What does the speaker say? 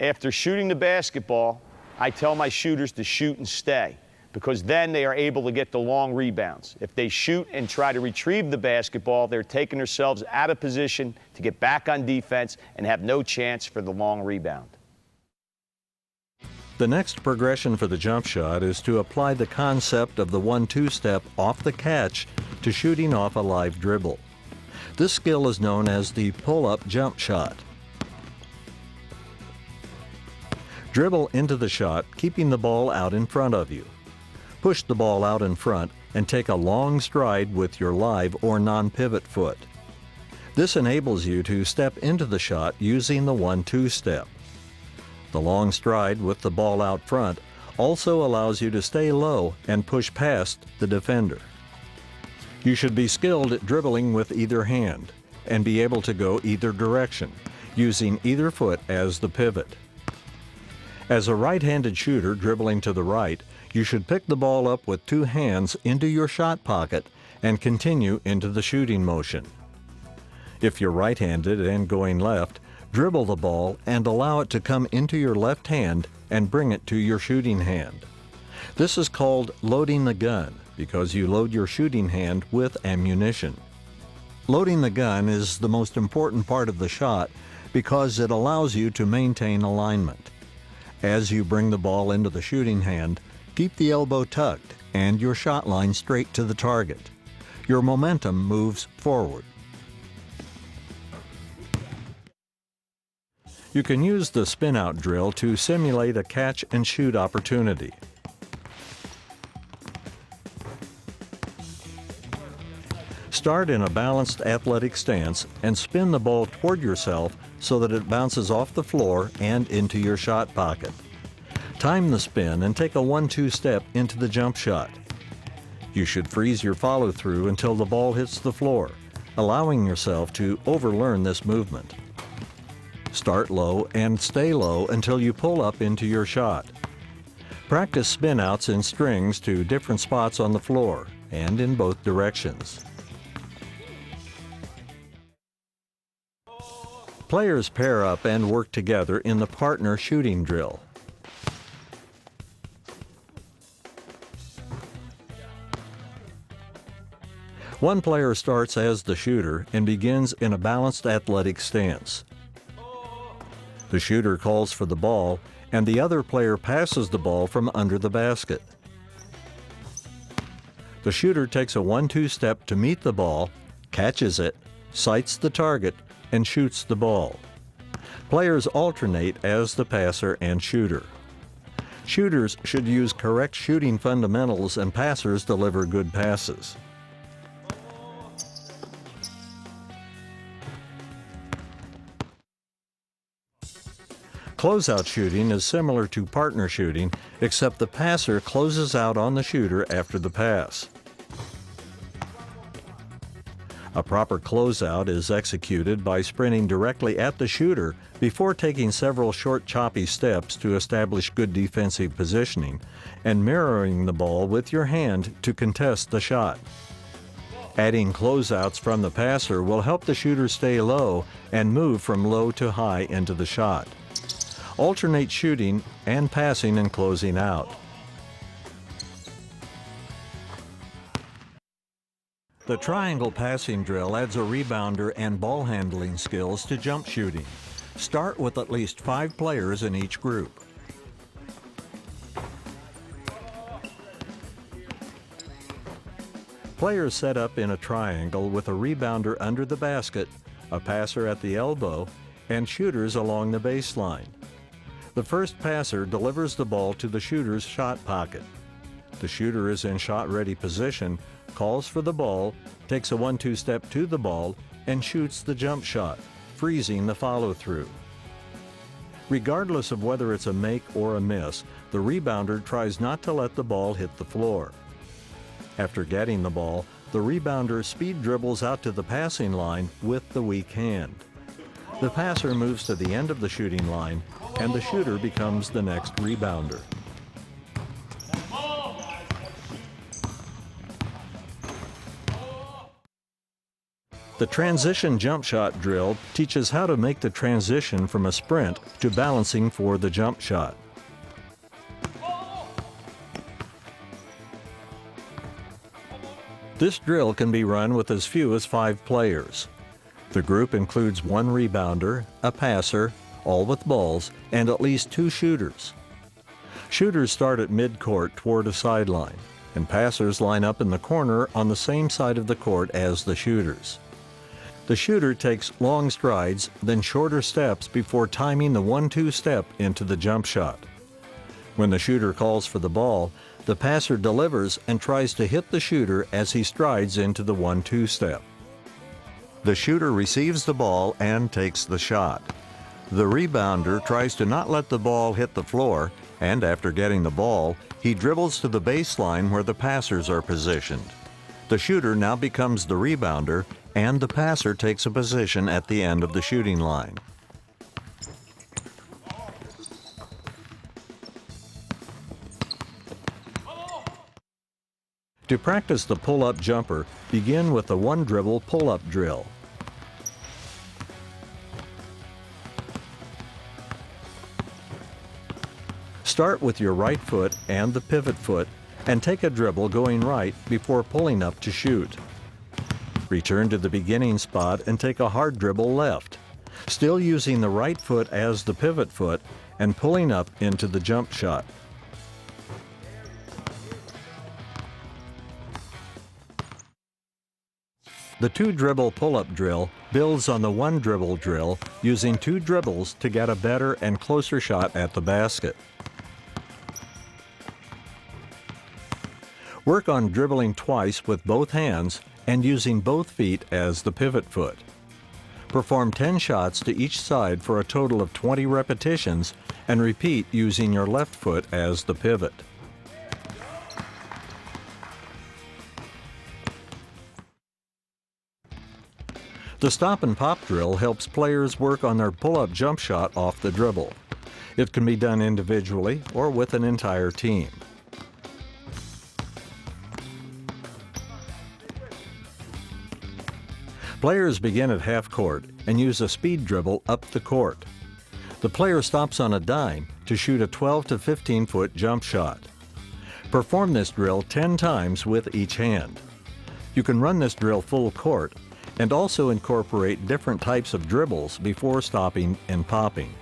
After shooting the basketball, I tell my shooters to shoot and stay, because then they are able to get the long rebounds. If they shoot and try to retrieve the basketball, they're taking themselves out of position to get back on defense and have no chance for the long rebound. The next progression for the jump shot is to apply the concept of the 1-2 step off the catch to shooting off a live dribble. This skill is known as the pull-up jump shot. Dribble into the shot, keeping the ball out in front of you. Push the ball out in front and take a long stride with your live or non-pivot foot. This enables you to step into the shot using the 1-2 step. The long stride with the ball out front also allows you to stay low and push past the defender. You should be skilled at dribbling with either hand and be able to go either direction, using either foot as the pivot. As a right-handed shooter dribbling to the right, you should pick the ball up with two hands into your shot pocket and continue into the shooting motion. If you're right-handed and going left, dribble the ball and allow it to come into your left hand and bring it to your shooting hand. This is called loading the gun because you load your shooting hand with ammunition. Loading the gun is the most important part of the shot because it allows you to maintain alignment. As you bring the ball into the shooting hand, keep the elbow tucked and your shot line straight to the target. Your momentum moves forward. You can use the spin-out drill to simulate a catch-and-shoot opportunity. Start in a balanced athletic stance and spin the ball toward yourself so that it bounces off the floor and into your shot pocket. Time the spin and take a 1-2 step into the jump shot. You should freeze your follow-through until the ball hits the floor, allowing yourself to overlearn this movement. Start low and stay low until you pull up into your shot. Practice spin-outs in strings to different spots on the floor and in both directions. Players pair up and work together in the partner shooting drill. One player starts as the shooter and begins in a balanced athletic stance. The shooter calls for the ball, and the other player passes the ball from under the basket. The shooter takes a 1-2 step to meet the ball, catches it, sights the target, and shoots the ball. Players alternate as the passer and shooter. Shooters should use correct shooting fundamentals, and passers deliver good passes. Closeout shooting is similar to partner shooting, except the passer closes out on the shooter after the pass. A proper closeout is executed by sprinting directly at the shooter before taking several short choppy steps to establish good defensive positioning and mirroring the ball with your hand to contest the shot. Adding closeouts from the passer will help the shooter stay low and move from low to high into the shot. Alternate shooting and passing and closing out. The triangle passing drill adds a rebounder and ball handling skills to jump shooting. Start with at least 5 players in each group. Players set up in a triangle with a rebounder under the basket, a passer at the elbow, and shooters along the baseline. The first passer delivers the ball to the shooter's shot pocket. The shooter is in shot-ready position, calls for the ball, takes a 1-2 step to the ball, and shoots the jump shot, freezing the follow-through. Regardless of whether it's a make or a miss, the rebounder tries not to let the ball hit the floor. After getting the ball, the rebounder speed dribbles out to the passing line with the weak hand. The passer moves to the end of the shooting line, and the shooter becomes the next rebounder. The transition jump shot drill teaches how to make the transition from a sprint to balancing for the jump shot. This drill can be run with as few as 5 players. The group includes 1 rebounder, a passer, all with balls, and at least 2 shooters. Shooters start at midcourt toward a sideline, and passers line up in the corner on the same side of the court as the shooters. The shooter takes long strides, then shorter steps before timing the 1-2 step into the jump shot. When the shooter calls for the ball, the passer delivers and tries to hit the shooter as he strides into the 1-2 step. The shooter receives the ball and takes the shot. The rebounder tries to not let the ball hit the floor, and after getting the ball, he dribbles to the baseline where the passers are positioned. The shooter now becomes the rebounder, and the passer takes a position at the end of the shooting line. To practice the pull-up jumper, begin with the one-dribble pull-up drill. Start with your right foot and the pivot foot and take a dribble going right before pulling up to shoot. Return to the beginning spot and take a hard dribble left, still using the right foot as the pivot foot and pulling up into the jump shot. The two-dribble pull-up drill builds on the one-dribble drill using 2 dribbles to get a better and closer shot at the basket. Work on dribbling twice with both hands and using both feet as the pivot foot. Perform 10 shots to each side for a total of 20 repetitions and repeat using your left foot as the pivot. The stop and pop drill helps players work on their pull-up jump shot off the dribble. It can be done individually or with an entire team. Players begin at half court and use a speed dribble up the court. The player stops on a dime to shoot a 12 to 15 foot jump shot. Perform this drill 10 times with each hand. You can run this drill full court and also incorporate different types of dribbles before stopping and popping.